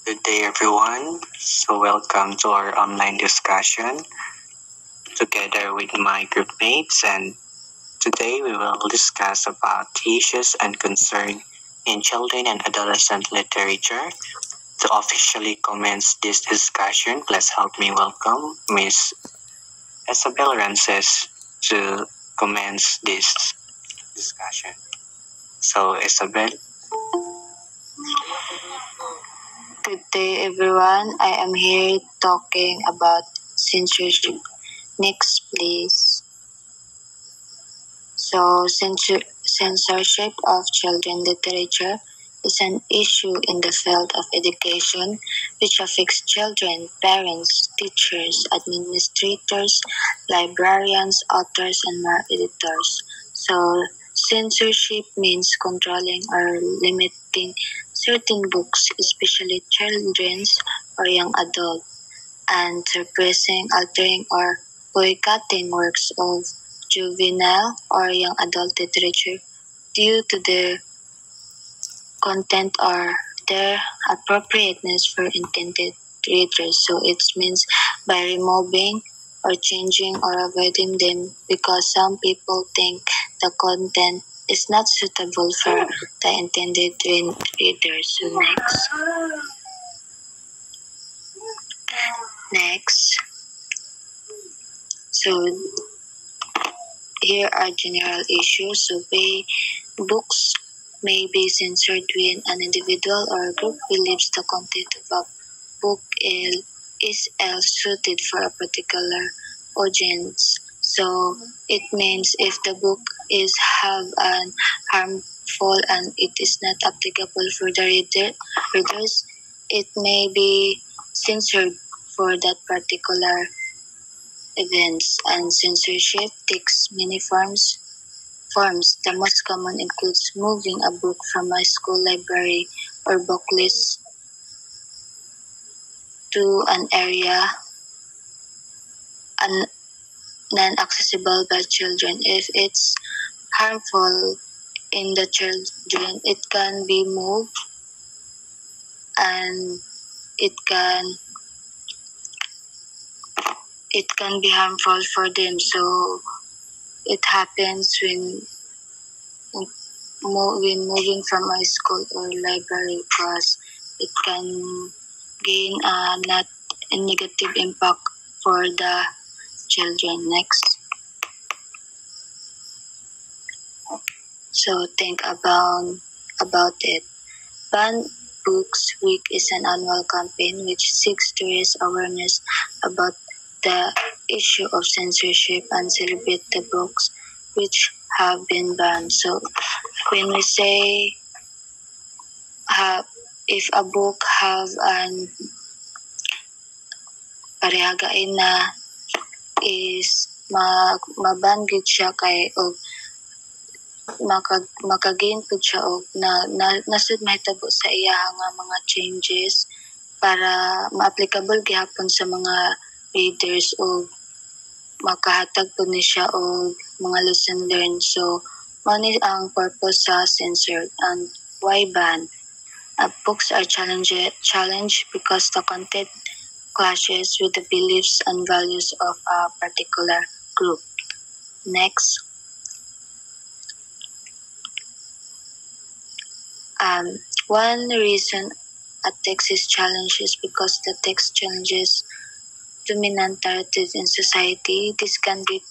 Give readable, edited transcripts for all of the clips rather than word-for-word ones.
Good day, everyone. So, welcome to our online discussion together with my group mates. And today we will discuss about issues and concern in children and adolescent literature. To officially commence this discussion, please help me welcome Miss Isabel Rances to commence this discussion. So, Isabel. Good day, everyone. I am here talking about censorship. Next, please. So, censorship of children literature is an issue in the field of education which affects children, parents, teachers, administrators, librarians, authors, and more editors. So, censorship means controlling or limiting certain books, especially children's or young adult, and suppressing, altering, or boycotting works of juvenile or young adult literature due to their content or their appropriateness for intended readers. So it means by removing or changing or avoiding them because some people think the content is not suitable for the intended readers. So next. So here are general issues. So books may be censored when an individual or group believes the content of a book is ill-suited for a particular audience. So it means if the book is have an harmful and it is not applicable for the readers, it may be censored for that particular events. And censorship takes many forms. The most common includes moving a book from a school library or booklist to an area non-accessible by children. If it's harmful in the children, it can be moved and it can be harmful for them. So it happens when moving from a school or library because it can gain not a negative impact for the children. Next. So think about it. Ban Books Week is an annual campaign which seeks to raise awareness about the issue of censorship and celebrate the books which have been banned. So when we say if a book have an parehagain na is maban gid siya kay og makagain pud siya og nasud mahitabo sa iya nga mga changes para ma-applicable gihapon sa mga readers o makahatag pud ni siya og mga lesson learned. So mao ni ang purpose sa censored. And why ban? Books are challenged because the content clashes with the beliefs and values of a particular group. Next. One reason a text is challenged is because the text challenges dominant narratives in society. This can be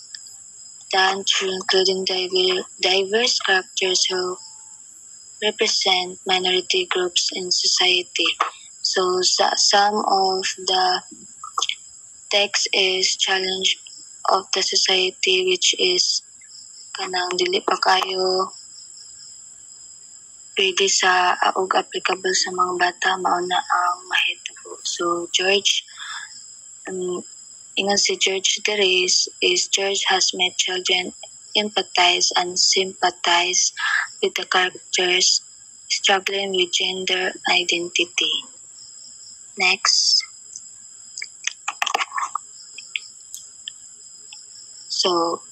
done through including diverse characters who represent minority groups in society. So some of the text is challenge of the society which is kanang dili pa kayo pwede sa og applicable sa mga bata mao na ang mahitabo. So ingon si George Derrida is George has made children empathize and sympathize with the characters struggling with gender identity. Next. So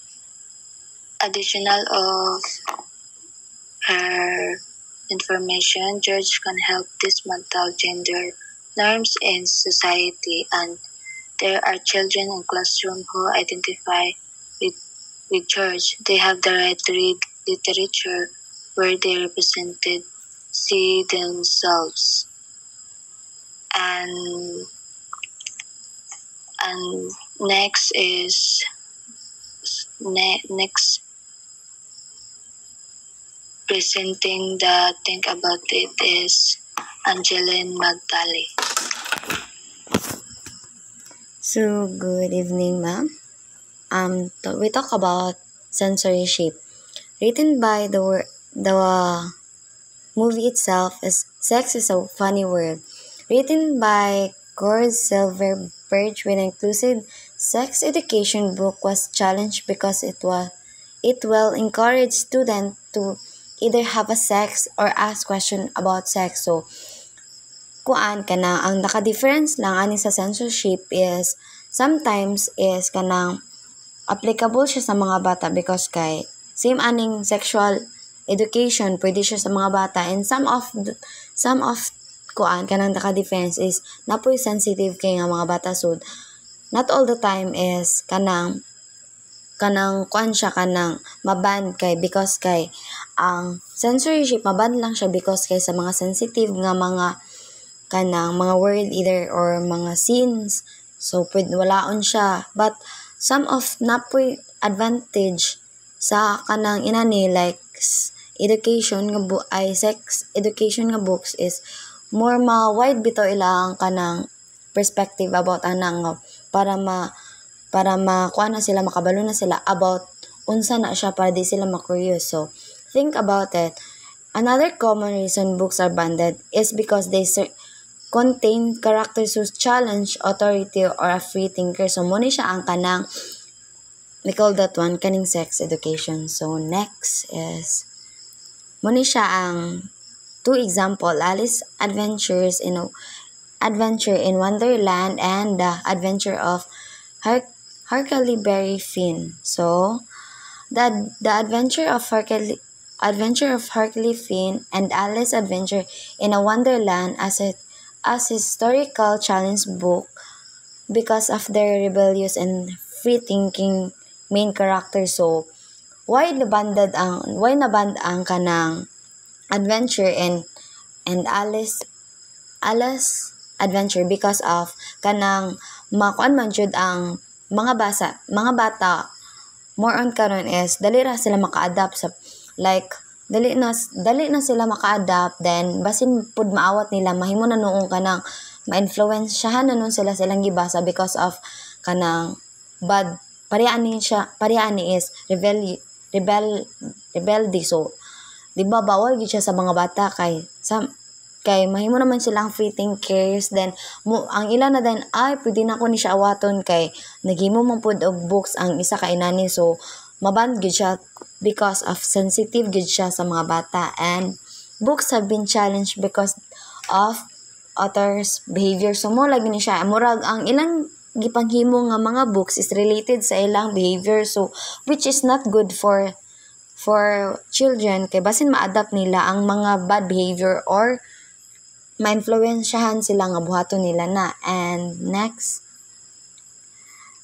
additional of her information, George can help dismantle gender norms in society, and there are children in classroom who identify with, with church. They have the right to read literature where they represented see themselves. And next is next presenting the think about it is Angeline Magdali. So, good evening, ma'am. We talk about censorship. Written by the movie itself is Sex is a Funny Word. Written by Cord Silverberg with an inclusive sex education book was challenged because it will encourage students to either have a sex or ask questions about sex. So, kuan kana ang naka-difference lang ani sa censorship is sometimes is kanang applicable siya sa mga bata because kay same aning sexual education pwede siya sa mga bata, and some of kuan kanang naka-difference is napoy sensitive kay nga mga bata, so not all the time is kanang kuan siya kanang maban kay because kay ang censorship maban lang siya because kay sa mga sensitive nga mga kanang mga word either or mga scenes, so pwede walaon siya, but some of napoy advantage sa kanang inani like education nga sex education nga books is more ma-wide bitaw ilang kanang perspective about anang para kuan na sila, makabalo na sila about unsa na siya para di sila ma-curious. So think about it. Another common reason books are banned is because they contain characters who challenge authority or a free thinker. So muna siya ang kanang we call that one kaning sex education. So next is muna siya ang two example, Alice Adventure in Wonderland and The Adventure of Huckleberry Finn. So the Adventure of Huckleberry Finn and Alice Adventure in a Wonderland as historical challenge book because of their rebellious and free-thinking main character. So why naband ang kanang Adventure and Alice Adventure because of kanang makuan man jud ang mga bata more on karon is dali ra sila maka-adapt sa like dali na sila maka-adapt, then basin pud maawat nila mahimo na noong kanang ma-influensyahan na noon sila silang gibasa because of kanang bad pariani is rebeldy. So di ba bawal gid siya sa mga bata kay mahimo naman silang free thinkers, then ang ilan na din ay pwede na ko ni siya awaton kay naghimo man pud og books ang isa ka inani, so maban gid siya because of sensitive gid siya sa mga bata, and books have been challenged because of author's behavior. So mo lagi ni siya murag ang ilang gipanghimo nga mga books is related sa ilang behavior, so which is not good for children kay basin ma-adapt nila ang mga bad behavior or ma-influensyahan sila nga buhaton nila na. And next,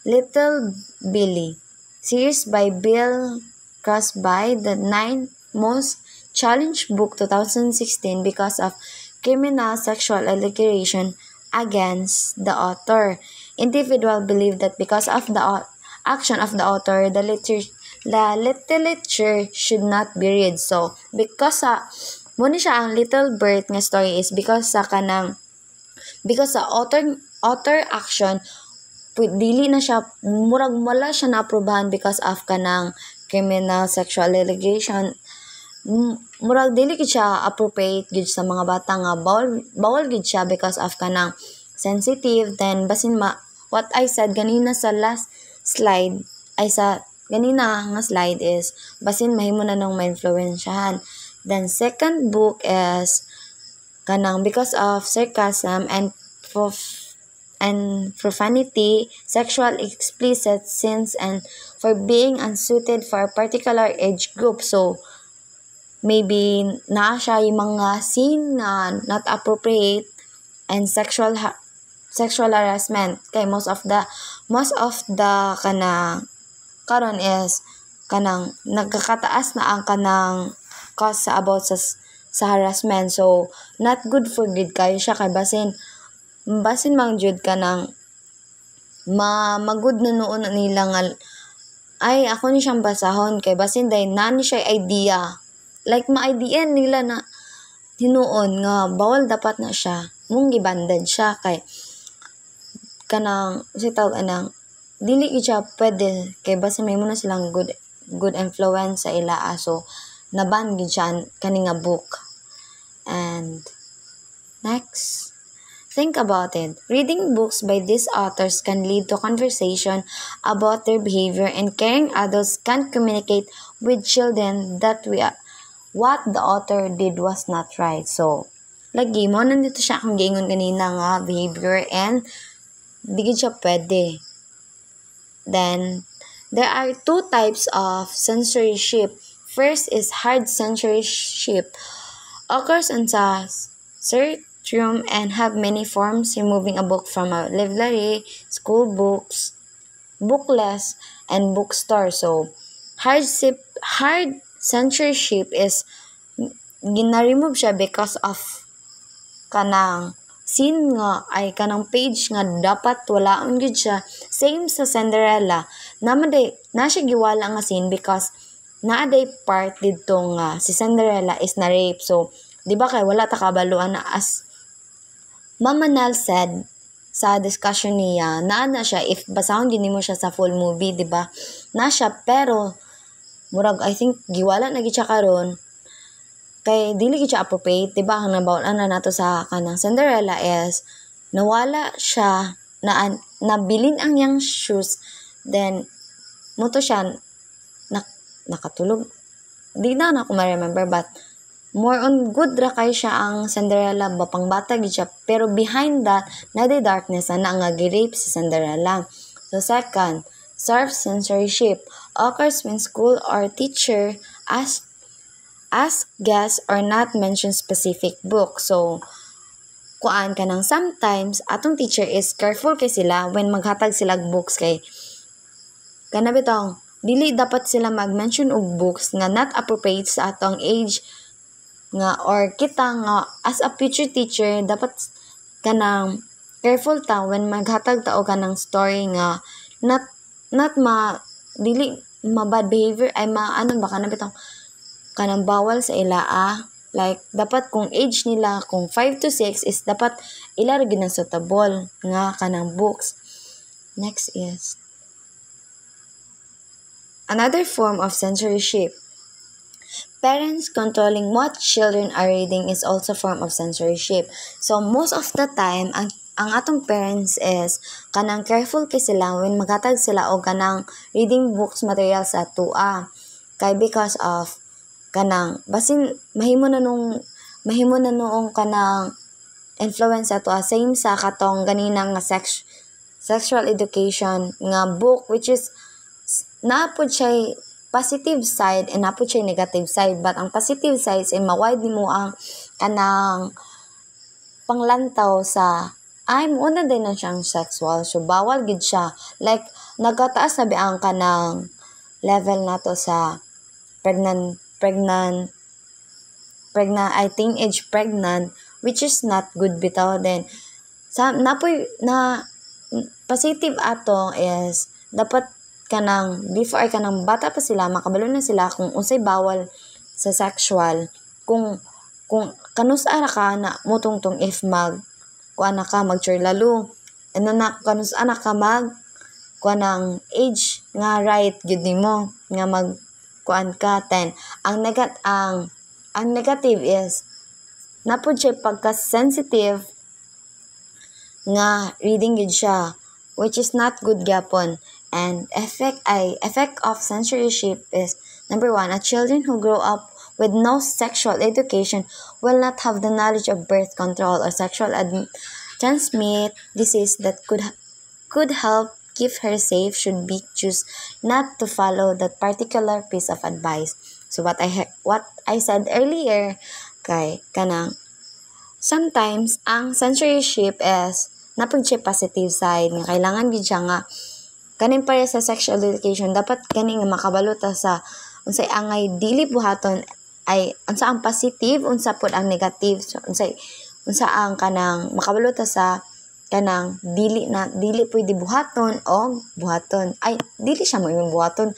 Little Billy, series by Bill Cosby, the 9th most challenged book 2016 because of criminal sexual allegation against the author. Individual believe that because of the action of the author, the literature should not be read. So because muna siya ang Little Bird nga story is because sa author action dili na siya murag wala siya na-aprobahan because of kanang criminal sexual allegation. Murag dili gid siya appropriate gid sa mga bata nga bawal gid siya because of kanang sensitive, then basin what I said ganina sa last slide ay sa ganina nga slide is basin mahimo na nang ma-influensyahan. Then second book is kanang because of sarcasm and profanity, sexual explicit scenes, and for being unsuited for a particular age group. So maybe naa siya yung mga scene na not appropriate and sexual harassment. Kay most of the kanang karon is kanang nagkakataas na ang kanang cause sa about sa harassment. So not good for gid kayo siya kay basin mang jud kanang magud na noon nila nga ay ako ni siyang basahon kay basin day nani siya idea, like ma-idea nila na hinuon nga bawal dapat na siya mong gibandad siya kay kanang si tawag anang dili gid siya pwede kay basta may muna silang good influence sa ila, so naban gid siya kani nga book. And next, think about it. Reading books by these authors can lead to conversation about their behavior, and caring adults can communicate with children that what the author did was not right. So lagi mo nandito siya kung giingon kanina nga behavior and di gid siya pwede. Then, there are two types of censorship. First is hard censorship. Occurs on the spectrum and have many forms, removing a book from a library, school books, booklets, and bookstore. So, hard censorship is gina-remove siya because of kanang scene nga ay kanang page nga dapat walaon gid siya. Same sa Cinderella, na siya giwala nga scene because naaday part didto nga si Cinderella is na rape. So di ba kay wala ta kabaluan na, as Mama Nal said sa discussion niya, na siya if basahon gid nimo siya sa full movie, di ba? Na siya, pero murag I think giwala na gid siya karon kay dili gid siya appropriate, di ba? Ang nabawlan na nato sa kanang Cinderella is nawala siya nabilin ang yang shoes, then muto siya nakatulog. Di na ako ma-remember, but more on good ra kay siya ang Cinderella, bapang bata gid siya, pero behind that na the darkness na nga gi-rape si Cinderella. So second, soft censorship occurs when school or teacher ask guests or not mention specific book. So kuan ka nang sometimes atong teacher is careful kay sila when maghatag sila books kay kana bitong dili dapat sila mag-mention og books nga not appropriate sa atong age nga, or kita nga as a future teacher dapat kanang careful ta when maghatag ta og kanang story nga not dili ma bad behavior ay ano ba kana bitong kanang bawal sa ila, like dapat kung age nila kung 5 to 6 is dapat ila ra gyud suitable nga kanang books. Next is another form of censorship. Parents controlling what children are reading is also form of censorship. So most of the time ang atong parents is kanang careful kay sila when maghatag sila og kanang reading books material sa tua, kay because of kanang basin mahimo na noong kanang influence ato, same sa katong ganina nga sexual education nga book, which is napud siya positive side and napud siya negative side, but ang positive side ay mawide nimo ang kanang panglantaw sa ay muna din na siyang sexual, so bawal gid siya, like nagataas na ang kanang level nato sa pregnant ay teenage pregnant, which is not good bitaw. Then sa napoy na positive ato is dapat kanang before ay kanang bata pa sila makabalo na sila kung unsay bawal sa sexual, kung kanus-ara ka na mutungtong if kuana ka mature lalo, ano na kanus-ana ka kuanang age nga right gid nimo nga kuan ka. Ten ang negative is napud siya pagka-sensitive nga reading gid siya, which is not good gyapon. And effect of censorship is number 1, a children who grow up with no sexual education will not have the knowledge of birth control or sexual transmit disease that could help keep her safe should be choose not to follow that particular piece of advice. So what I said earlier kay kanang sometimes ang censorship is napud siya positive side nga kailangan gid siya nga kanin para sa sexual education dapat kani nga makabalo ta sa unsay angay dili buhaton ay unsa ang positive unsa pud ang negative so, unsa ang kanang makabalo ta sa kanang dili pwede buhaton o buhaton ay dili siya mo buhaton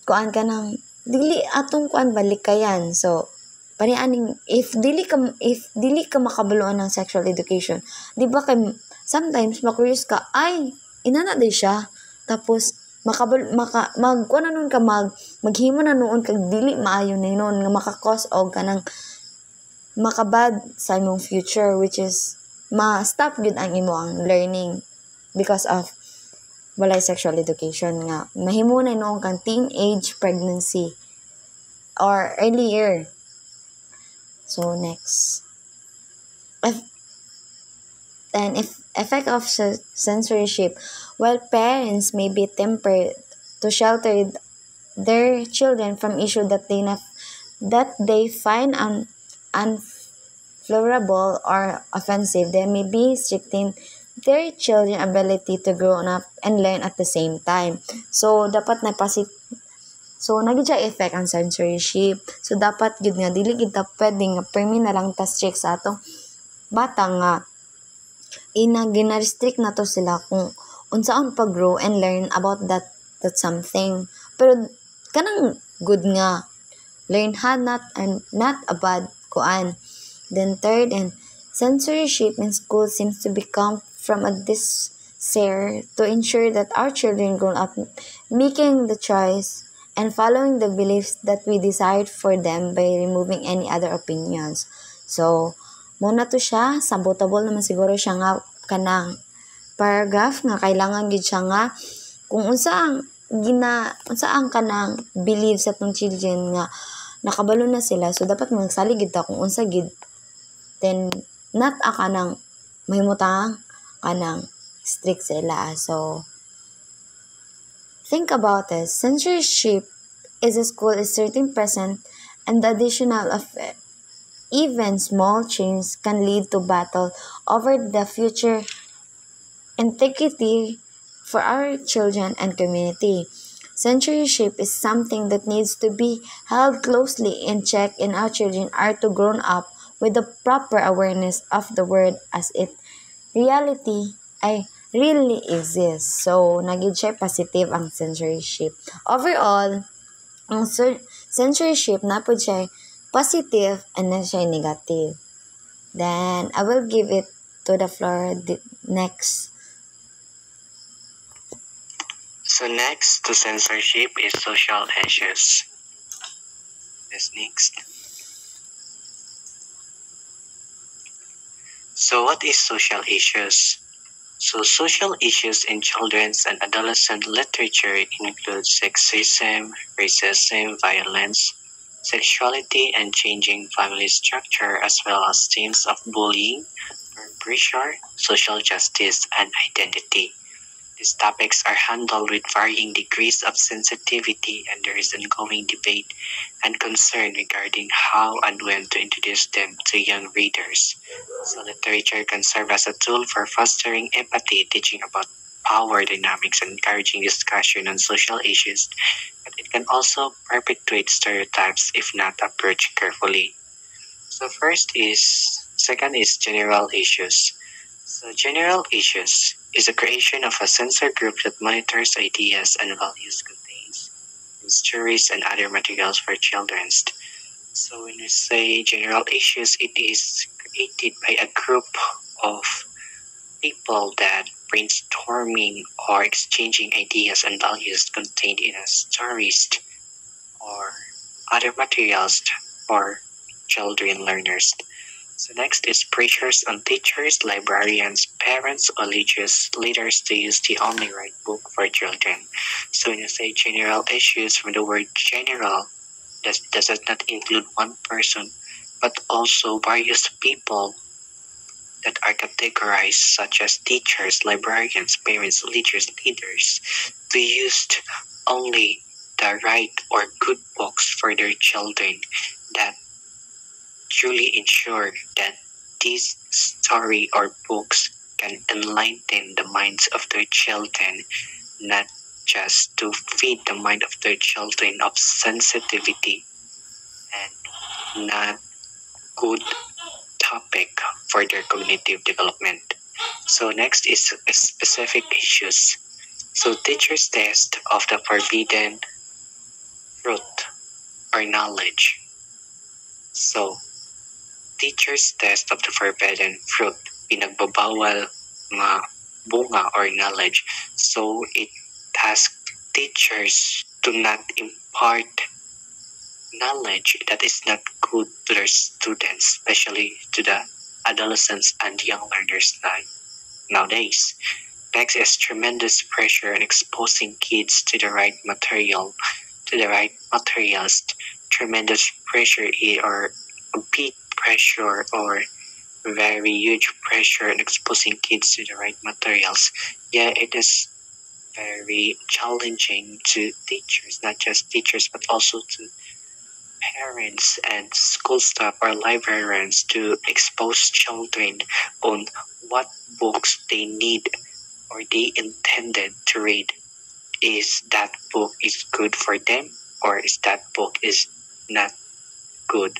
kuan kanang dili atong kuan balikayan so panianing if dili ka makabaluan ng sexual education di ba kay sometimes ma-curious ka ay inana day siya tapos magkuan na nun ka maghimo na noon kag dili maayo na noon nga maka-cause og kanang makabad sa imong future which is ma-stop gud ang imo ang learning because of walay sexual education nga mahimo na noon kang teenage pregnancy or earlier. So next, effect of censorship. While parents may be tempered to shelter their children from issues that they find unfavorable or offensive, they may be restricting their children's ability to grow up and learn at the same time. So dapat na So, naging effect ang censorship. So, dapat gid nga, dili gid ta pwede nga, permi na lang ta strict sa atong bata nga, gina-restrict na to sila kung unsaon pag-grow and learn about that something. Pero, kanang good nga, learn ha not a bad kuan. Then, third, and censorship in school seems to become from a desire to ensure that our children grow up making the choice and following the beliefs that we decide for them by removing any other opinions. So, muna to siya, sabotable naman siguro siya nga kanang paragraph nga kailangan gid siya nga kung unsa ang kanang beliefs sa atong children nga nakabalo na sila so dapat magsalig gid ta kung unsa gid then not a kanang mahimutang kanang strict sila. So, think about it. Censorship is a school is certainly present, and the additional of even small changes can lead to battle over the future integrity for our children and community. Censorship is something that needs to be held closely in check, and our children are to grow up with the proper awareness of the word as it reality really exists. So, naging siya positive ang censorship. Overall, ang censorship na po siya positive and na siya negative. Then, I will give it to the floor next. So next to censorship is social issues. Yes, next. So what is social issues? So social issues in children's and adolescent literature include sexism, racism, violence, sexuality, and changing family structure, as well as themes of bullying, peer pressure, social justice, and identity. These topics are handled with varying degrees of sensitivity, and there is ongoing debate and concern regarding how and when to introduce them to young readers. So literature can serve as a tool for fostering empathy, teaching about power dynamics, and encouraging discussion on social issues, but it can also perpetuate stereotypes if not approached carefully. So second is general issues. So general issues is the creation of a censor group that monitors ideas and values contains in stories and other materials for children. So when we say general issues, it is created by a group of people that brainstorming or exchanging ideas and values contained in a stories or other materials for children learners. So next is pressures on teachers, librarians, parents, or religious leaders to use the only right book for children. So when you say general issues, from the word general, does not include one person, but also various people that are categorized, such as teachers, librarians, parents, religious leaders, to use only the right or good books for their children that truly ensure that this story or books can enlighten the minds of their children, not just to feed the mind of their children of sensitivity and not good topic for their cognitive development. So next is specific issues. So teachers' test of the forbidden fruit or knowledge. So teachers' test of the forbidden fruit, pinagbabawal nga bunga or knowledge. So it asks teachers to not impart knowledge that is not good to their students, especially to the adolescents and young learners nowadays. Next is tremendous pressure on exposing kids to the right materials. Tremendous pressure or a big pressure or very huge pressure on exposing kids to the right materials. Yeah, it is very challenging to teachers, not just teachers, but also to parents and school staff or librarians to expose children on what books they need or they intended to read. Is that book is good for them, or is that book is not good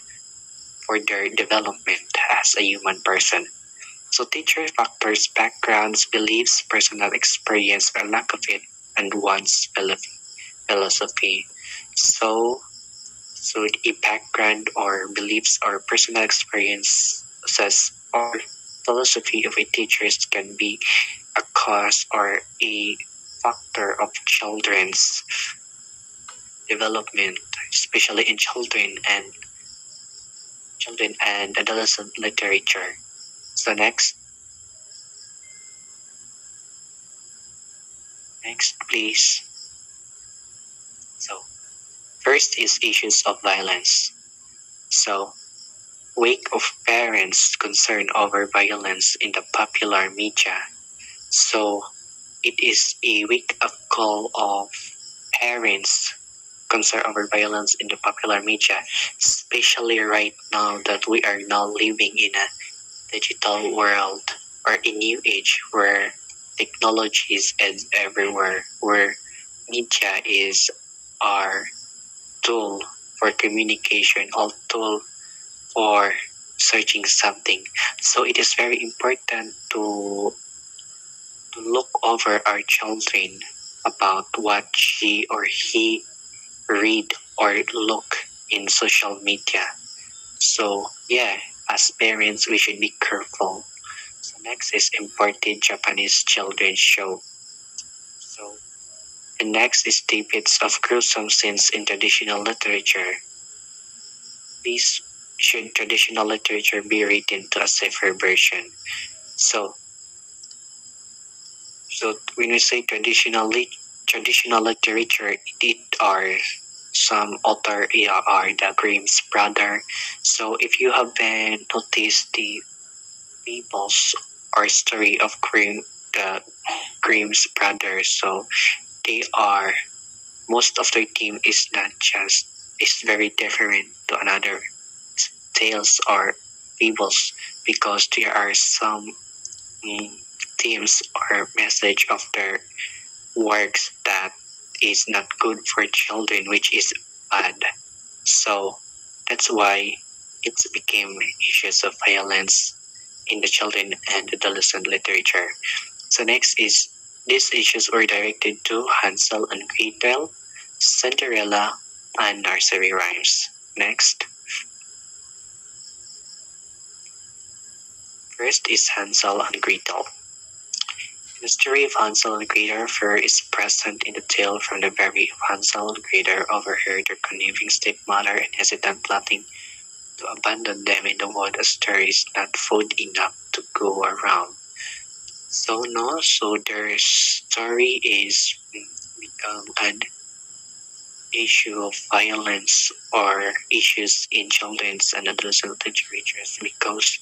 for their development as a human person? So teacher factors backgrounds, beliefs, personal experience or lack of it, and one's philosophy. So a background or beliefs or personal experiences or philosophy of a teacher can be a cause or a factor of children's development, especially in children and adolescent literature. So next please. So first is issues of violence. So wake of parents concerned over violence in the popular media. So it is a wake-up call of parents concerned over violence in the popular media, especially right now that we are now living in a digital world or a new age where technology is everywhere, where media is our tool for communication, our tool for searching something. So it is very important to look over our children about what she or he read or look in social media. So yeah, as parents, we should be careful. So next is imported Japanese children's show. So the next is tidbits of gruesome scenes in traditional literature. These should traditional literature be written to a safer version. So when we say traditional literature, it are some author are the Grimm's brother. So if you have been noticed the fables or story of the Grimm's brothers, so they are most of their theme is very different to another tales or fables because there are some themes or message of their works that is not good for children, which is bad. So that's why it became issues of violence in the children and adolescent literature. So next is these issues were directed to Hansel and Gretel, Cinderella, and nursery rhymes. Next. First is Hansel and Gretel. The story of Hansel and Gretel is present in the tale from the very of Hansel and Gretel overheard their conniving stepmother and hesitant plotting to abandon them in the wood as there is not food enough to go around. So their story is become an issue of violence or issues in children's and adolescent literatures because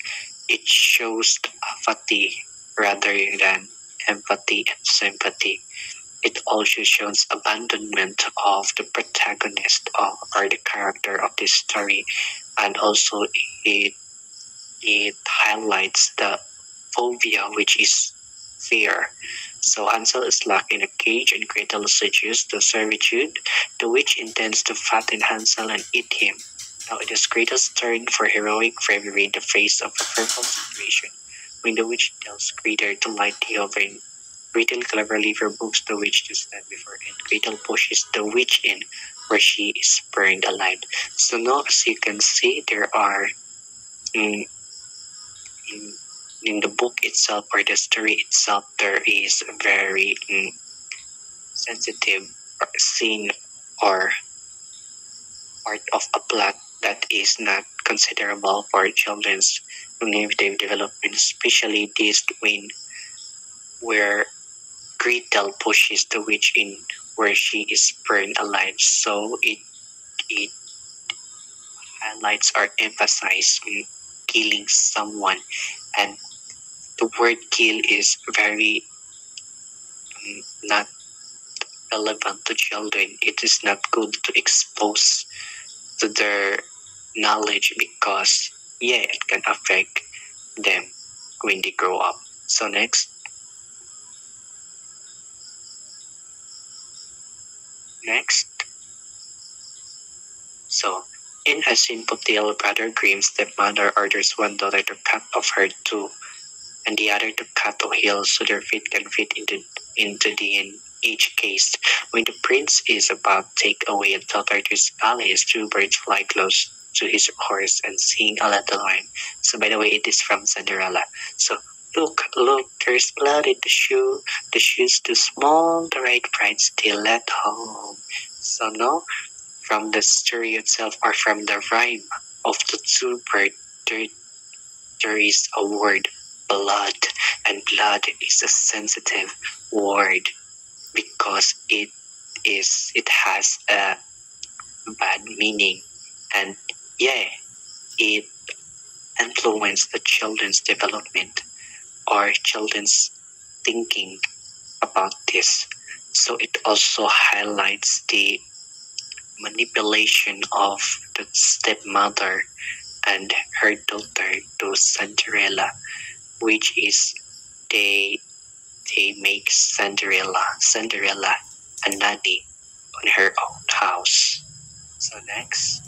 it shows apathy rather than empathy and sympathy. It also shows abandonment of the protagonist or the character of this story, and also it it highlights the phobia, which is fear. So Hansel is locked in a cage and Gretel is reduced to servitude. The witch intends to fatten Hansel and eat him. Now it is Gretel's turn for heroic bravery in the face of a fearful situation. When the witch tells Gretel to light the oven, Gretel cleverly removes the witch to stand before it. Gretel pushes the witch in, where she is burned alive. So now, as you can see, there are in, in in the book itself or the story itself, there is a very sensitive scene or part of a plot that is not considerable for children's cognitive development, especially this when where Gretel pushes the witch in where she is burned alive. So it highlights or emphasizes killing someone, and the word kill is very not relevant to children. It is not good to expose to their knowledge because it can affect them when they grow up. So next. So in a simple tale, Brother Grimm's stepmother orders one daughter to cut off her toe and the other to cut a heel so their feet can fit into each case. When the prince is about to take away a daughter to his palace, two birds fly close to his horse and sing a little rhyme. So by the way, it is from Cinderella. So look, there's blood in the shoe. The shoe's too small, the right bride still at home. So now, from the story itself or from the rhyme of the two birds, there is a word blood, and blood is a sensitive word because it has a bad meaning, and it influences the children's development or children's thinking about this. So it also highlights the manipulation of the stepmother and her daughter to Cinderella, which is they make Cinderella a nanny on her own house. So next.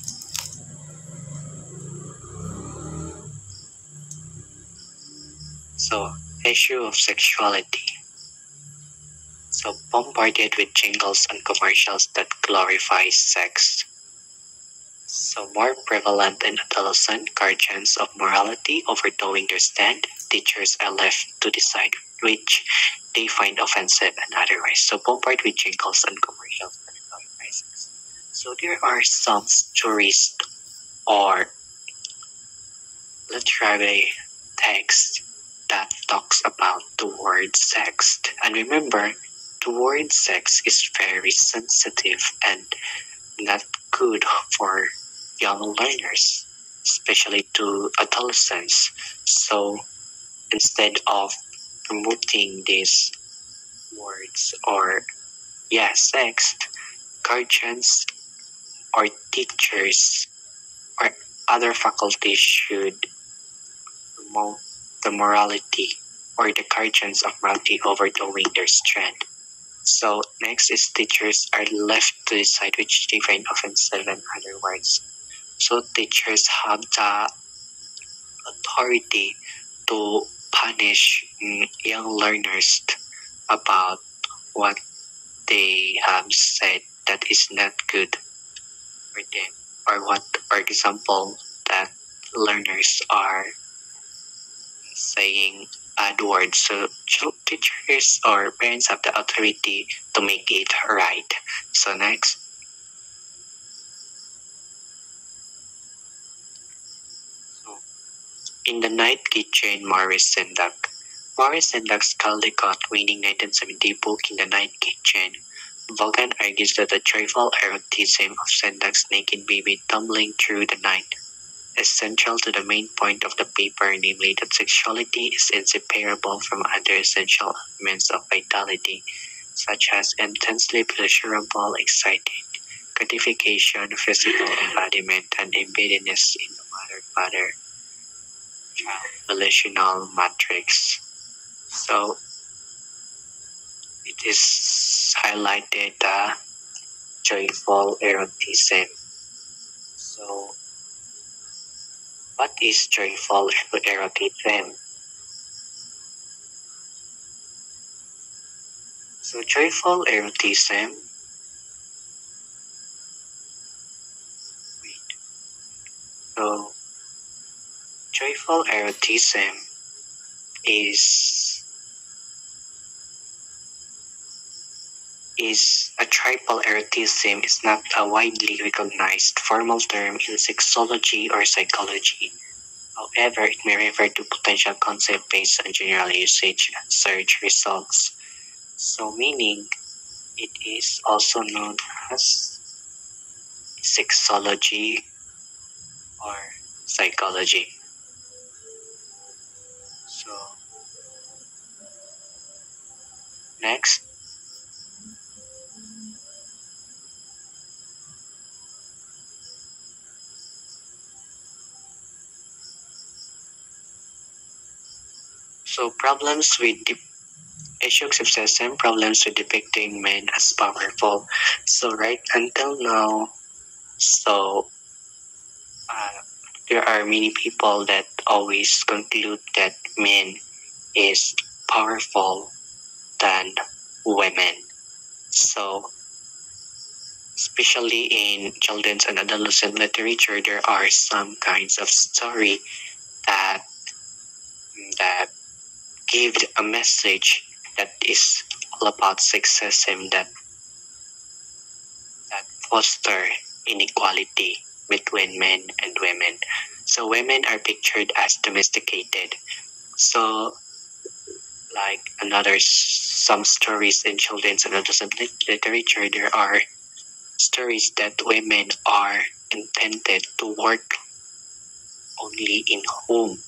So issue of sexuality. So bombarded with jingles and commercials that glorify sex. So more prevalent in adolescent guardians of morality overthrowing their stand, teachers are left to decide which they find offensive and otherwise. So bombarded with jingles and commercials that glorify sex. So there are some stories or literary text that talks about the word sex. And remember, the word sex is very sensitive and not good for young learners, especially to adolescents. So instead of promoting these words or sex, guardians or teachers or other faculties should promote the morality or the guardians of morality overthrowing their strand. So next is teachers are left to decide which they find offensive and other words. So teachers have the authority to punish young learners about what they have said that is not good for them, or what, for example, that learners are saying bad words. So teachers or parents have the authority to make it right. So next. In The Night Kitchen, Maurice Sendak. Maurice Sendak's Caldecott-winning 1970 book In the Night Kitchen, Vaughan argues that the joyful eroticism of Sendak's naked baby tumbling through the night is central to the main point of the paper, namely that sexuality is inseparable from other essential elements of vitality, such as intensely pleasurable, exciting gratification, physical embodiment, and embeddedness in the mother-father relational matrix. So it is highlighted joyful eroticism. So what is joyful eroticism? So joyful eroticism, so joyful eroticism is a triple eroticism is not a widely recognized formal term in sexology or psychology. However, it may refer to potential concept based on general usage search results. So meaning it is also known as sexology or psychology. So next, so problems with Eschuxipsism, problems with depicting men as powerful. So right until now, so there are many people that always conclude that men is powerful than women. So especially in children's and adolescent literature, there are some kinds of story that give a message that is all about sexism that foster inequality between men and women. So women are pictured as domesticated. So like some stories in children's and adolescent literature, there are stories that women are intended to work only in home,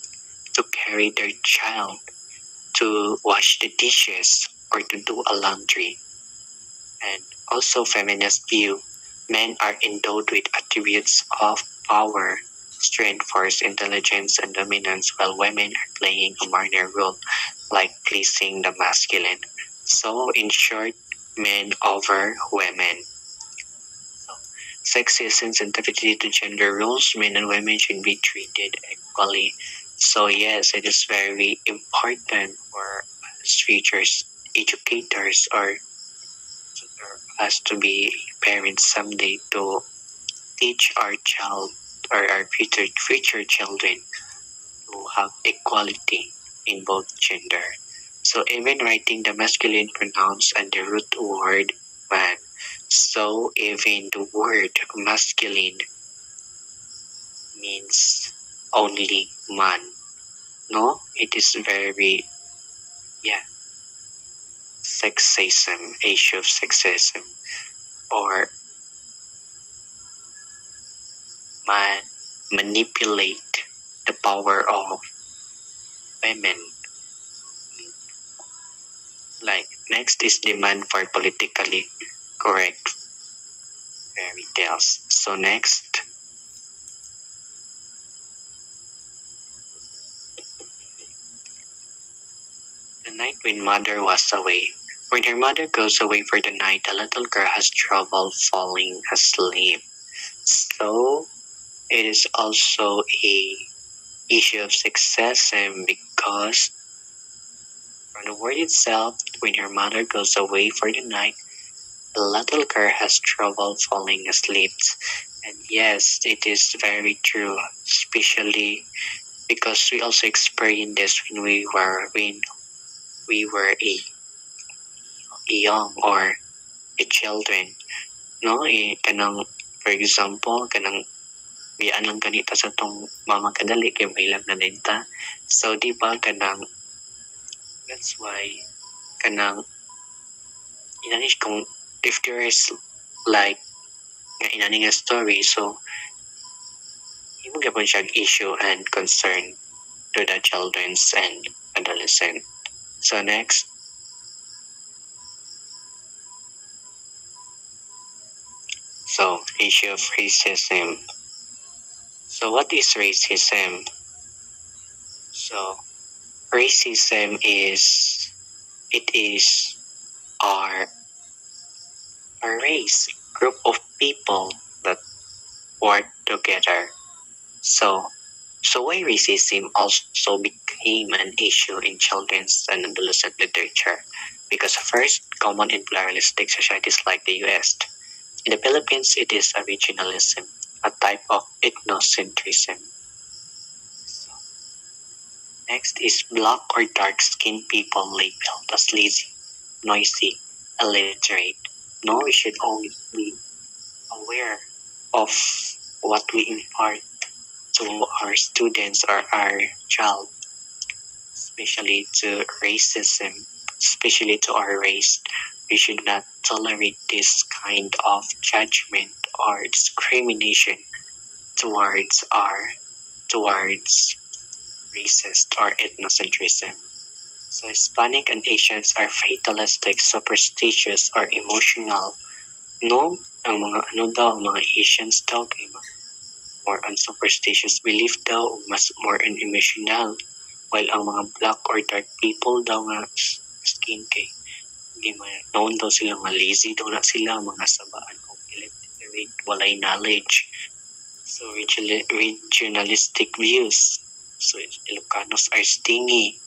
to carry their child, to wash the dishes, or to do a laundry. And also feminist view, men are endowed with attributes of power, strength, force, intelligence, and dominance, while women are playing a minor role, like pleasing the masculine. So in short, men over women. Sexism and sensitivity to gender roles, men and women should be treated equally. So yes, it is very important for us future educators or us to be parents someday to teach our child or our future children to have equality in both gender. So even writing the masculine pronouns and the root word man. So even the word masculine means only man. No, it is very sexism, issue of sexism, or manipulate the power of women. Like next is demand for politically correct fairy tales. So next, the night when mother was away. When her mother goes away for the night, the little girl has trouble falling asleep. So it is also a issue of sexism because from the word itself, when her mother goes away for the night, the little girl has trouble falling asleep. And yes, it is very true, especially because we also experienced this when we were a young or a children. No, kanang for example, kanang biyaan lang ganita sa tong mama kadali kay may na nenta. So di ba kanang that's why kanang inanish kung if there is like nga inani nga story, so imo gyapon siya issue and concern to the children's and adolescent. So next, so issue of racism. So what is racism? So racism is our a race group of people that work together. So why racism also became an issue in children's and adolescent literature? Because first, common in pluralistic societies like the US. In the Philippines, it is a regionalism, a type of ethnocentrism. So, next is black or dark-skinned people labeled as lazy, noisy, illiterate. No, we should always be aware of what we impart to our students or our child, especially to racism, especially to our race. We should not tolerate this kind of judgment or discrimination towards racist or ethnocentrism. So Hispanic and Asians are fatalistic, superstitious, or emotional. No, ang mga Asians daw kay more on superstitious belief daw, mas more on emotional. While ang mga black or dark people daw nga skin kay hindi known daw sila mga lazy daw na sila, mga sabaan o illiterate, walay knowledge. So regionalistic views. So Ilocanos are stingy,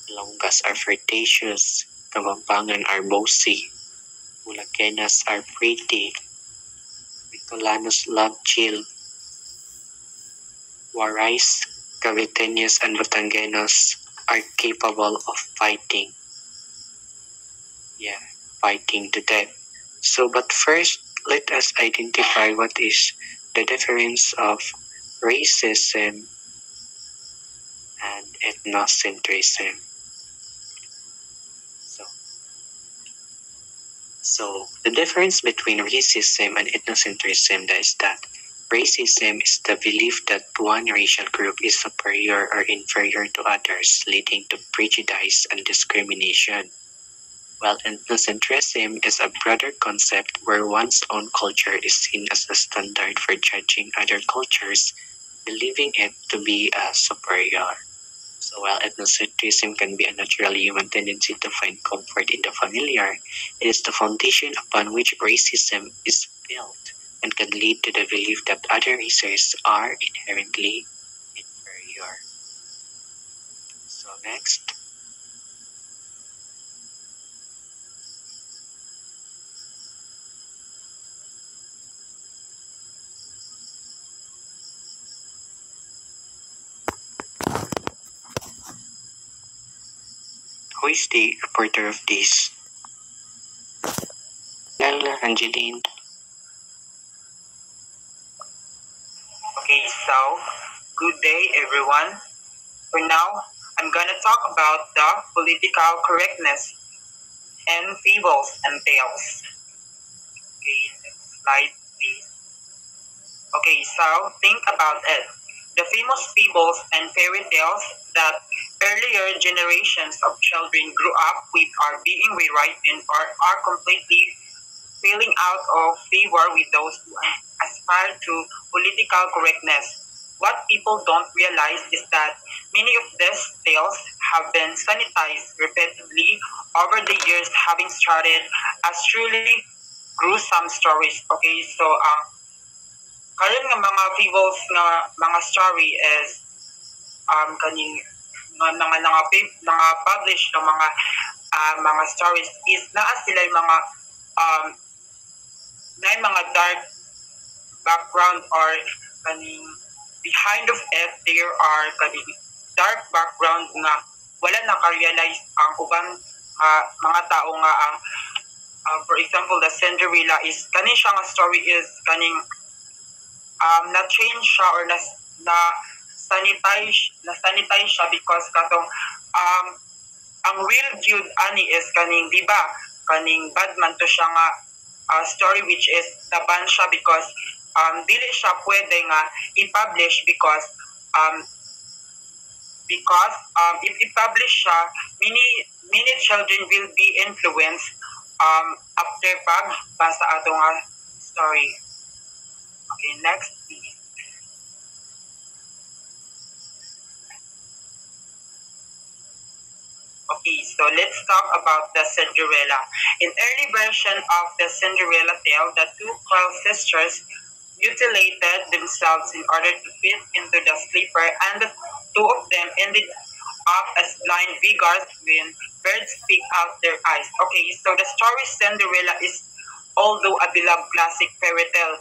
Ilonggas are flirtatious, Kabampangan are bossy, Bulakenas are pretty, Bicolanos love chill, Warais, Caviteños, and Batangueños are capable of fighting. Fighting to death. So, but first, let us identify what is the difference of racism and ethnocentrism. So the difference between racism and ethnocentrism is that racism is the belief that one racial group is superior or inferior to others, leading to prejudice and discrimination. While ethnocentrism is a broader concept where one's own culture is seen as a standard for judging other cultures, believing it to be superior. So while ethnocentrism can be a natural human tendency to find comfort in the familiar, it is the foundation upon which racism is built and can lead to the belief that other races are inherently inferior. So next. Who is the reporter of this? Lala, Angeline. Okay, so good day everyone. For now, I'm gonna talk about the political correctness and fables and tales. Okay, next slide please. Okay, so think about it. The famous fables and fairy tales that earlier generations of children grew up with are being rewritten or are completely falling out of favor with those who aspire to political correctness. What people don't realize is that many of these tales have been sanitized repeatedly over the years, having started as truly gruesome stories. Okay, so karon nga mga fables nga mga story is kaning mga publish ng mga stories is naa sila mga na mga dark background or kaning behind of it there are kaning dark background nga wala naka-realize ang ubang mga tao nga ang for example the Cinderella is kaning siya nga story is kaning na change siya or na sanitize siya because katong ang real Jude ani is kaning di ba kaning bad man to siya nga story which is naban siya because dili siya pwede nga i-publish because if i-publish siya many children will be influenced after pagbasa ato nga story. Okay, next please. Okay, so let's talk about the Cinderella. In early version of the Cinderella tale, the two Coil sisters mutilated themselves in order to fit into the sleeper, and the two of them ended up as blind beggars when birds pick out their eyes. Okay, so the story Cinderella is although a beloved classic fairy tale,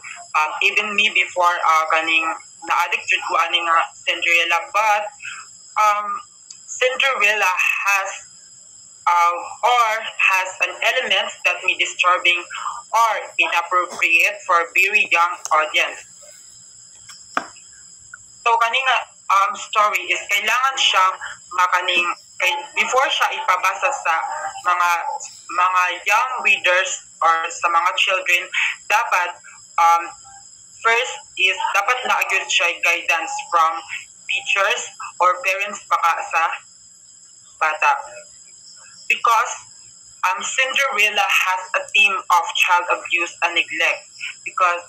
even me before kaning na-addict jud ko ani nga Cinderella, but um, Cinderella has an element that may disturbing or inappropriate for very young audience. So kaning story is kailangan siya makaning before siya ipabasa sa mga young readers or sa mga children, dapat first is dapat na-agad siya guidance from teachers or parents baka sa bata. Because Cinderella has a theme of child abuse and neglect. Because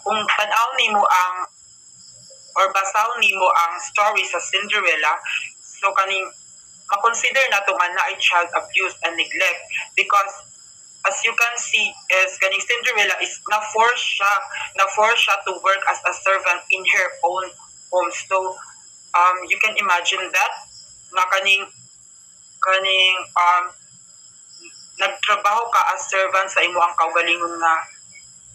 kung tanaw nimo ang or basaw nimo ang story sa Cinderella, so kaning ma-consider nato nga na ay child abuse and neglect, because as you can see is kaning Cinderella is na-force siya to work as a servant in her own home. So you can imagine that nga kaning nagtrabaho ka as servant sa imo ang kaugalingon nga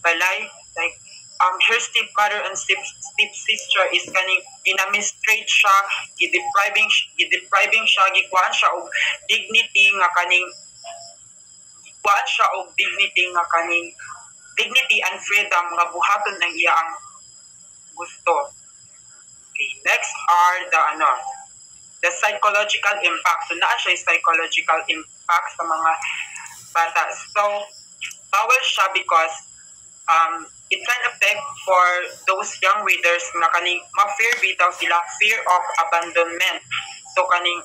balay, like her stepmother and stepsister is kaning ginamistrate siya, gidepriving siya, gikuhaan siya og dignity nga kaning dignity and freedom nga buhaton ng iyang gusto. Okay, next are the psychological impact. So naa siya psychological impact sa mga bata. So bawal siya because it can affect for those young readers na kaning ma-fear bitaw sila, fear of abandonment. So kaning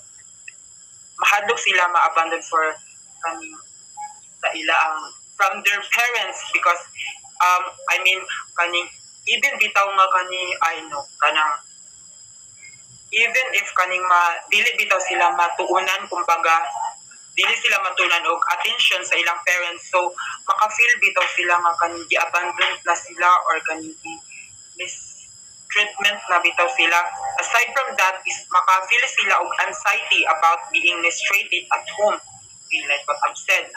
mahadlok sila ma-abandon for kaning sa ilaang from their parents, because kaning even bitaw nga kanang even if kaning dili bitaw sila matuunan, kumbaga dili sila matunan og attention sa ilang parents, so maka-feel bitaw sila nga kaning gi-abandon na sila or kaning mistreatment na bitaw sila. Aside from that is maka-feel sila og anxiety about being mistreated at home, okay, like what I've said.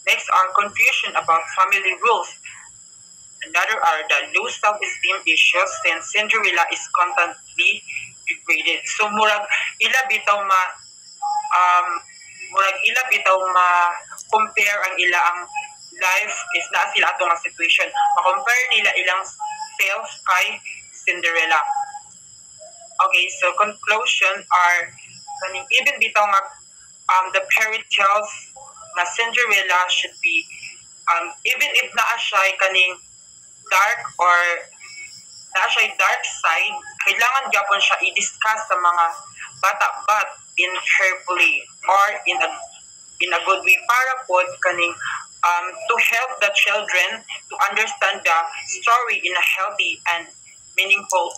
Next are confusion about family rules. Another are the low self-esteem issues since Cinderella is constantly degraded. So murag ila bitaw compare ang ilang life is na sila ato nga situation. Ma-compare nila ilang self kay Cinderella. Okay, so conclusion are even bitaw nga the fairy tales na Cinderella should be even if naa siya kaning dark or naa siya dark side, kailangan gyapon siya i-discuss sa mga bata, but in carefully or in a good way para pod kaning to help the children to understand the story in a healthy and meaningful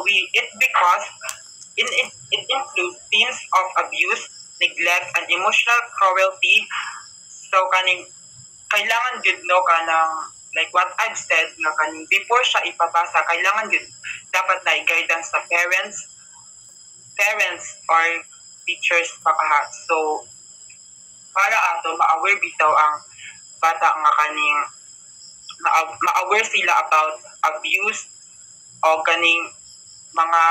way. It because it includes themes of abuse, neglect, and emotional cruelty. So kaning kailangan gud kanang like what I've said nga kaning before siya ipabasa, kailangan gud dapat na guidance sa parents or teachers baka. So para ato ma-aware bitaw ang bata nga kaning ma-aware sila about abuse o kaning mga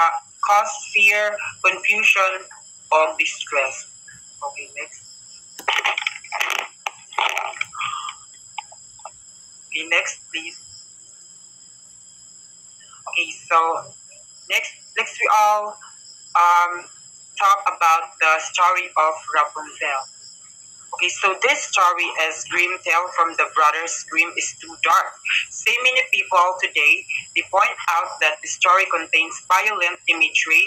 cause fear, confusion, or distress. Okay, next. Okay, next please. Okay, so next we all talk about the story of Rapunzel. Okay, so this story is Grimm tale from the Brothers Grimm is too dark. Say many people today, they point out that the story contains violent imagery,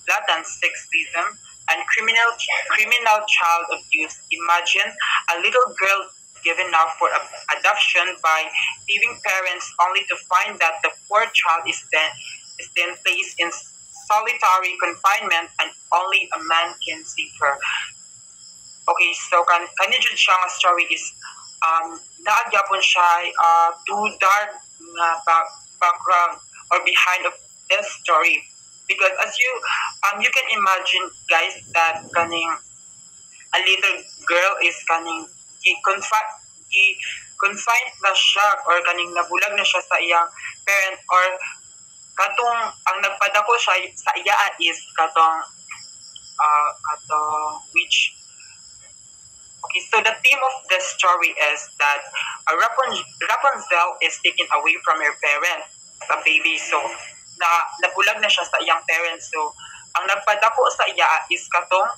blatant sexism, and criminal child abuse. Imagine a little girl given up for adoption by living parents only to find that the poor child is then placed in solitary confinement and only a man can save her. Okay, so kani jud siya nga story is naagyapon siya too dark nga background or behind of this story, because as you can imagine guys that kaning a little girl is kaning confined na siya or kaning nabulag na siya sa iyang parent, or katong ang nagpadako siya sa iya is katong which okay, so the theme of the story is that Rapunzel is taken away from her parents as a baby. So nabulag na siya sa iyang parents. So ang nagpadako sa iya is katong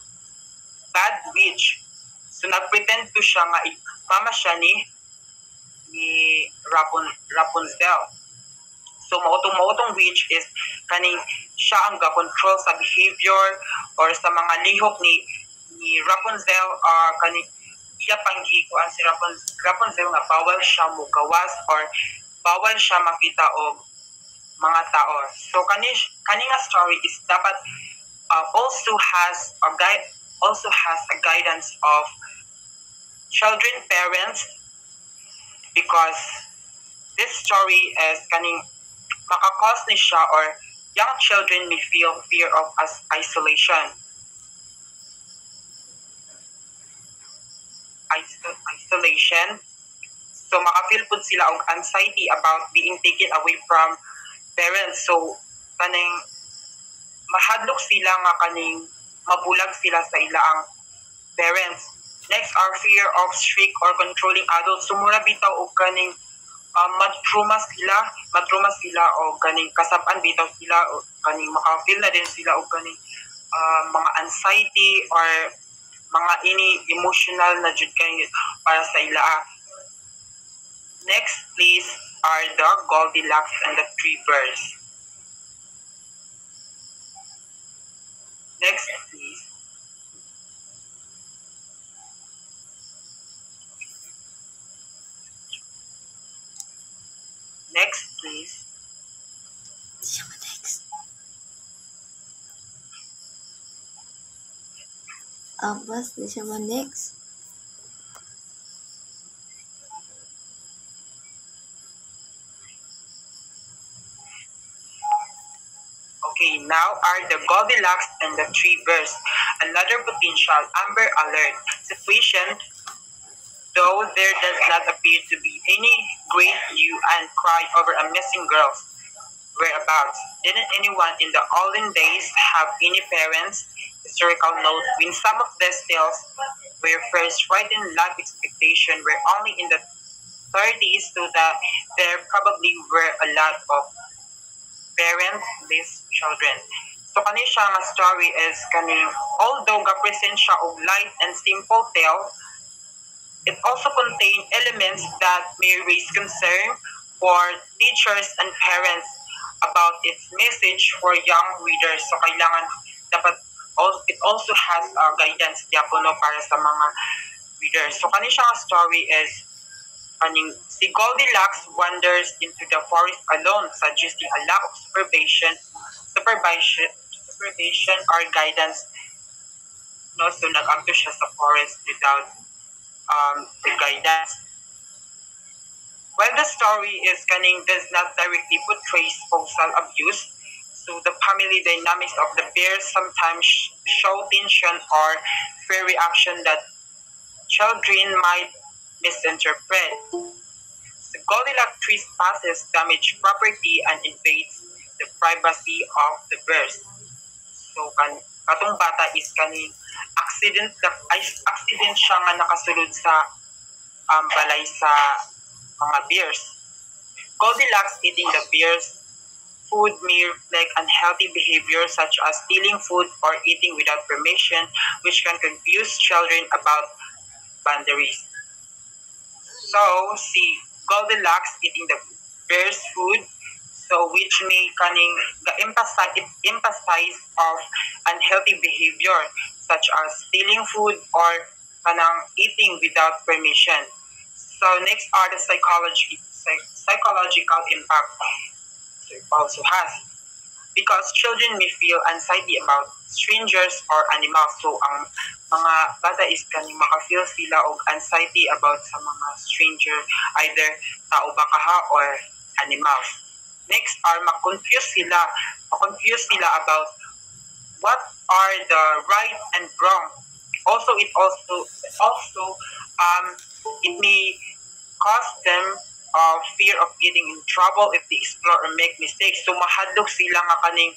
bad witch. So nagpretend to siya nga mama siya ni Rapunzel. So mautong witch is kaning siya ang ga-control sa behavior or sa mga lihok ni Rapunzel, kaning iya panggikuan si Rapunzel nga bawal siya mugawas or bawal siya makita og mga tao. So kani nga story is dapat also has a guidance of children parents, because this story is kaning makakause ni siya or young children may feel fear of isolation. So makafeel pud sila og anxiety about being taken away from parents. So kaning mahadlok sila nga kaning mabulag sila sa ilaang parents. Next are fear of strict or controlling adults. So mura bitaw og kaning matruma sila o kaning kasaban bitaw sila o kaning makafeel na din sila og kaning mga anxiety or mga emotional na jud kay para sa ila. Next please are the Goldilocks and the Three Bears. Next please. Next please. Next. Bas, di siya next. Okay, now are the Goldilocks and the Three Bears. Another potential Amber Alert situation, though there does not appear to be any great hue and cry over a missing girl's whereabouts. Didn't anyone in the olden days have any parents? Historical note, when some of these tales were first written, life expectation were only in the 30s, so that there probably were a lot of parentless children. So kani siya nga story is kaning although ga-present siya og light and simple tale, it also contains elements that may raise concern for teachers and parents about its message for young readers. So kailangan dapat it also has guidance diapon para sa mga readers. So kani siya nga story is kaning si Goldilocks wanders into the forest alone, suggesting a lack of supervision or guidance. No, so nag-agto siya sa forest without the guidance. While the story is kaning does not directly portray spousal abuse, so the family dynamics of the bears sometimes show tension or fear reaction that children might misinterpret. The Goldilocks trespasses damage property and invades the privacy of the bears. So katong bata is kaning accident siya nga nakasulod sa balay sa mga bears. Goldilocks eating the bears food may reflect unhealthy behavior such as stealing food or eating without permission, which can confuse children about boundaries. So, see Goldilocks eating the bear's food, so which may kaning emphasize of unhealthy behavior such as stealing food or kanang eating without permission. So next are the psychological impact. So it also has because children may feel anxiety about strangers or animals. So ang mga bata is kaning maka-feel sila og anxiety about sa mga stranger, either tao ba kaha or animals. Next are makonfuse sila about what are the right and wrong. Also it may cause them fear of getting in trouble if they explore or make mistakes. So mahadlok sila nga kaning,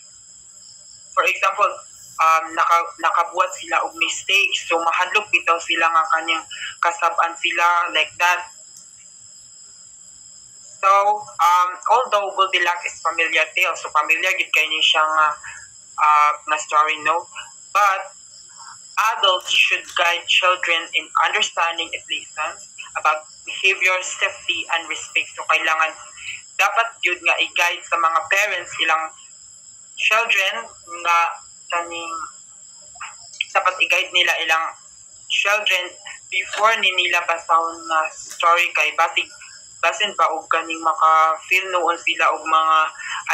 for example, nakabuat sila og mistakes. So mahadlok bitaw sila nga kaning kasab-an sila like that. So although Goldilocks is familiar tale, so familiar gid kay ni siya nga story, no? But adults should guide children in understanding its lessons about behavior, safety, and respect. So kailangan dapat yun nga i-guide sa mga parents ilang children nga kaning dapat i-guide nila ilang children before nila basahon nga story kay basin pa og kaning maka-feel noon sila og mga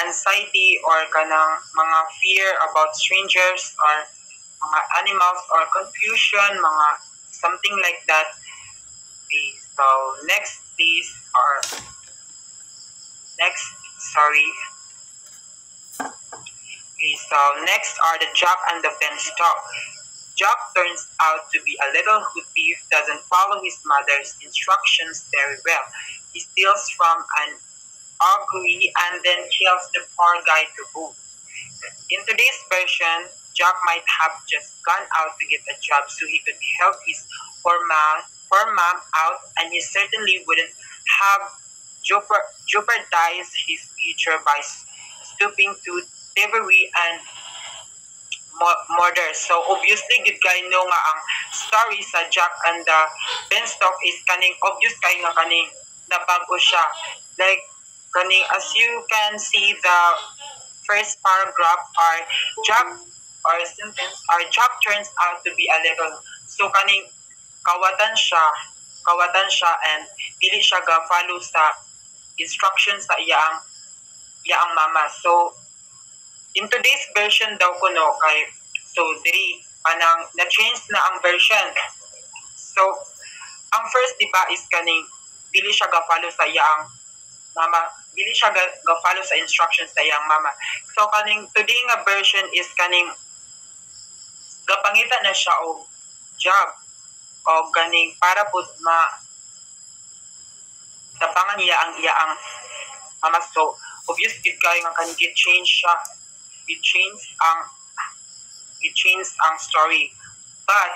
anxiety or kanang mga fear about strangers or mga animals or confusion, mga something like that. Okay, so next please, or next, sorry. Okay, so next are the Jack and the Beanstalk. Jack turns out to be a little who thief, doesn't follow his mother's instructions very well. He steals from an augury and then kills the poor guy to boot. In today's version, Jack might have just gone out to get a job so he could help his poor mom out, and he certainly wouldn't have jeopardized his future by stooping to thievery and murder. So obviously gid kay no nga ang story sa Jack and the Beanstalk is kaning obvious kay nga kaning nabago siya. Like kaning as you can see the first paragraph are Jack or sentence or Jack turns out to be a little, so kaning kawatan siya and dili siya ga follow sa instructions sa iyaang mama. So in today's version daw ko no kay, so diri anang na-change na ang version. So ang first di ba is kaning dili siya ga follow sa iyaang mama, dili siya ga follow sa instructions sa iyang mama. So kaning today nga version is kaning gapangita na siya og job o ganing para pud tabangan niya ang iyaang mama. So obvious gid kay nga kan change siya, it changed ang story. But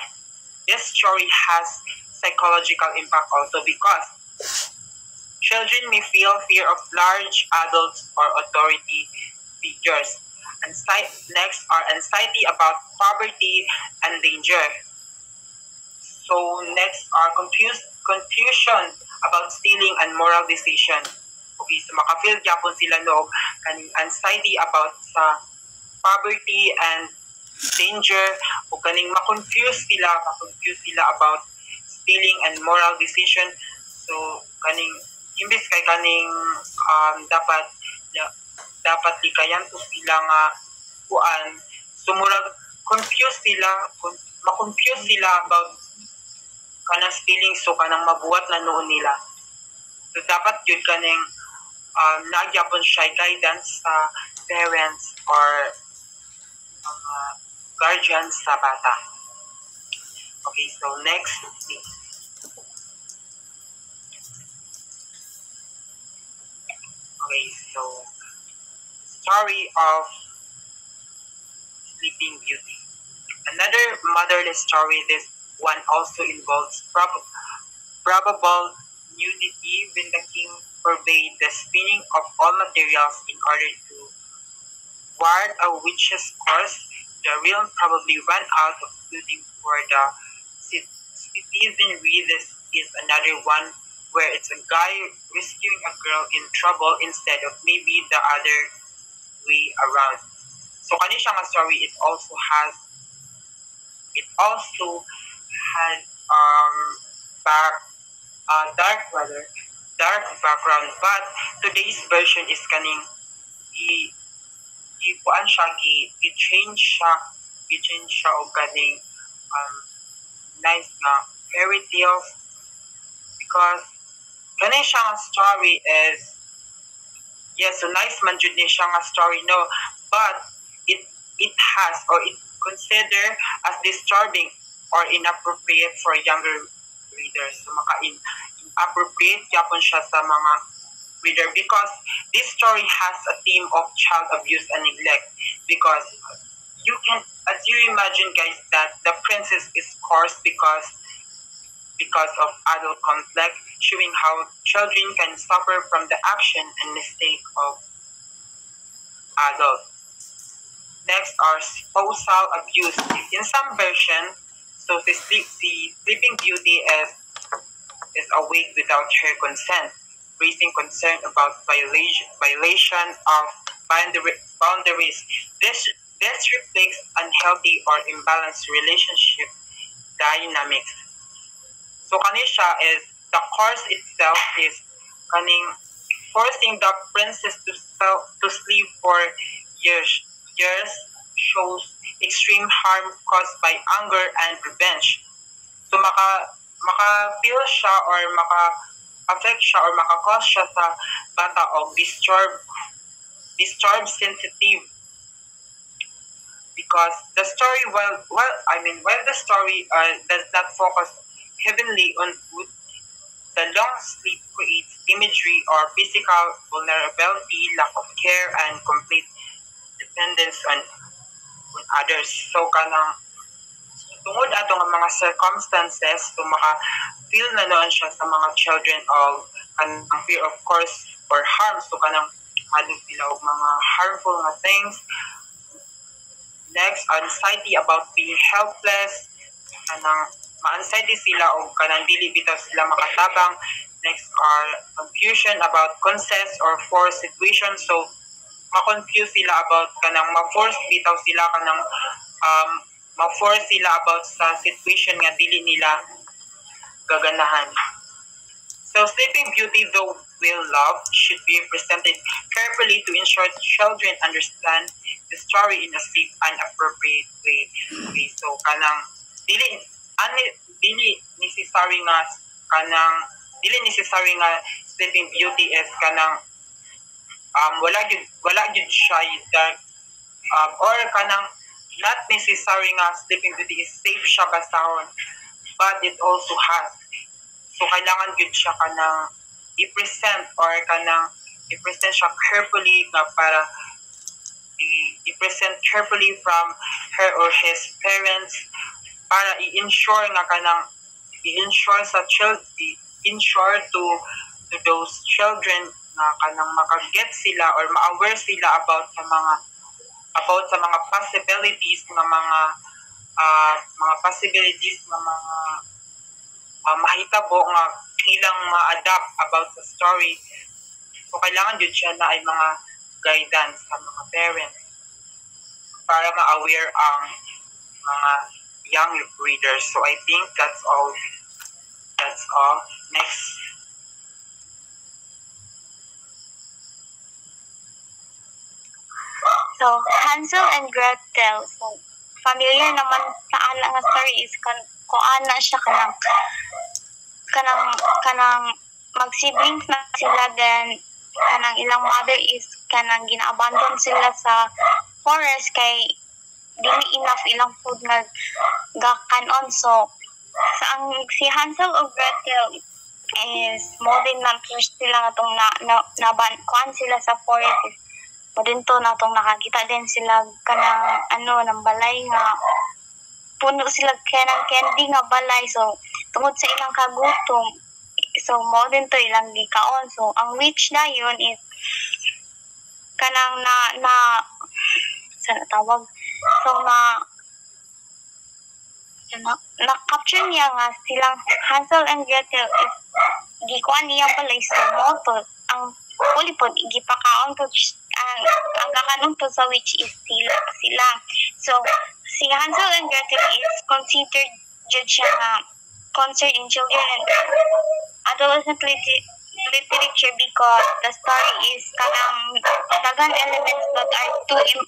this story has psychological impact also because children may feel fear of large adults or authority figures. Next are anxiety about poverty and danger. So next are confusion about stealing and moral decision. Okay, so maka-feel gyapon sila no kaning anxiety about sa poverty and danger, o kaning ma-confuse sila about stealing and moral decision. So kaning imbis kay kaning dapat likayan to sila nga kuan, so murag ma-confuse sila about kanang stealing, so kanang mabuhat na noon nila. So dapat yun kaning nagyapon siya guidance sa parents or guardians sa bata. Okay, so next please. Okay, so story of Sleeping Beauty. Another motherless story. This one also involves probable nudity when the king forbade the spinning of all materials in order to ward a witch's curse. The realm probably ran out of clothing for the citizenry. This is another one where it's a guy rescuing a girl in trouble instead of maybe the other way around. So kani siya nga story, it also had dark background, but today's version is kaning gipuan siya, gi-change siya og ganing nice nga fairy tales because ganing siya nga story is yes, so nice man jud ni siya nga story, no, but it has or it consider as disturbing or inappropriate for younger readers. So inappropriate yapon siya sa mga reader because this story has a theme of child abuse and neglect because you can, as you imagine guys, that the princess is cursed because of adult conflict, showing how children can suffer from the action and mistake of adults. Next are spousal abuse. In some version, so the Sleeping Beauty is awake without her consent, raising concern about violation of boundaries. This reflects unhealthy or imbalanced relationship dynamics. So kanisha is the course itself is forcing the princess to sleep for years shows extreme harm caused by anger and revenge. So maka-feel siya or maka-affect siya or maka-cause siya sa bata o disturbed sensitive because the story while the story does not focus heavily on food, the long sleep creates imagery or physical vulnerability, lack of care, and complete dependence on others. So kanang tungod ato nga mga circumstances, so maka-feel na noon siya sa mga children of kanang fear of course or harm. So kanang madug sila og mga harmful nga things. Next, anxiety about being helpless. Kanang ma-anxiety sila o kanang dili bitaw sila makatabang. Next are confusion about consent or forced situations. So ma-confuse sila about kanang ma-force bitaw sila kanang ma-force sila about sa situation nga dili nila gaganahan. So Sleeping Beauty, though will love, should be presented carefully to ensure children understand the story in a safe and appropriate way. Okay, so kanang dili necessary nga Sleeping Beauty is kanang wala gyud siya or kanang not necessary nga Sleeping Beauty is safe siya basahon, but it also has. So kailangan gyud siya kanang i-present siya carefully nga para i-present carefully from her or his parents para i-ensure nga kanang i-ensure to those children na kanang makaget sila or ma-aware sila about sa mga possibilities ng mga mahitabo nga ilang ma-adapt about the story. So kailangan yun siya na ay mga guidance sa mga parents para ma-aware ang mga young readers. So I think that's all. Next. So Hansel and Gretel. So familiar naman sa ana nga story is kung ana siya kanang mag-siblings na sila, then kanang ilang mother is kanang gina-abandon sila sa forest kay dili enough ilang food nga gakanon. So si Hansel and Gretel is mo din na sila natong kuan sila sa forest. Mo din to natong nakakita din sila kanang ng balay nga puno sila kanang candy nga balay. So tungod sa ilang kagutom, so mo din to ilang gikaon. So ang witch na yun is kanang na sa tawag, so na-capture niya nga silang Hansel and Gretel is gikuan niya balay. So mo to ang pulipod gipakaon to ang kakanon to sa witch is sila. So si Hansel and Gretel is considered judge siya nga concern in children and adolescent literature because the story is kanang daghan elements that are too